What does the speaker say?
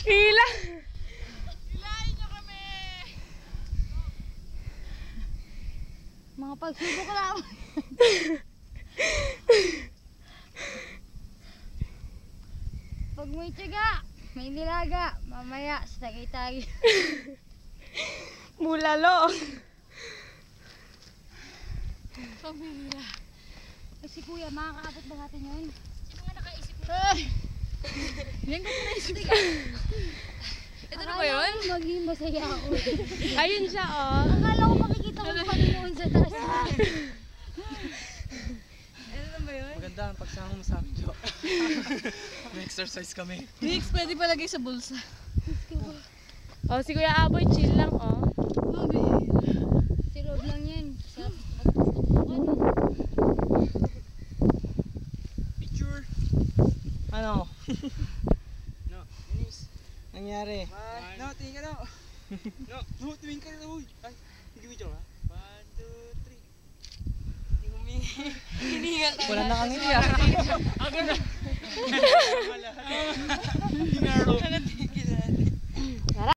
Hila! Hilahin nyo kami! Mga pagsubok lang. Pag may tiyaga, may nilaga, mamaya sa tagay-tagay. Bulalo! Pamilya. Si kuya, makakaabot ba natin yun? Yung mga nakaisip mo. Yan ko naisip. Ito na ba yun? Maging masaya ako. Ayun siya, oh. Akala ko makikita ko yung Panginoon sa taas. Ito na ba yun? Maganda ang pagsama mo sa amin, Jo. May exercise kami. Mix, pwede palagay sa bulsa. Oh, si Kuya Aboy, chill lang, oh. Si Rob lang yan. Sa Picture! Ano? No, Inis. Nangyari? No, tingin ka na. No, tingin ka na. Uy! Ay, hindi video ha? 1, 2, 3. Hindi humingi. Hinihingal tayo. Wala na kang ngiti ah. Agad na. Wala. Hindi nga, Rob.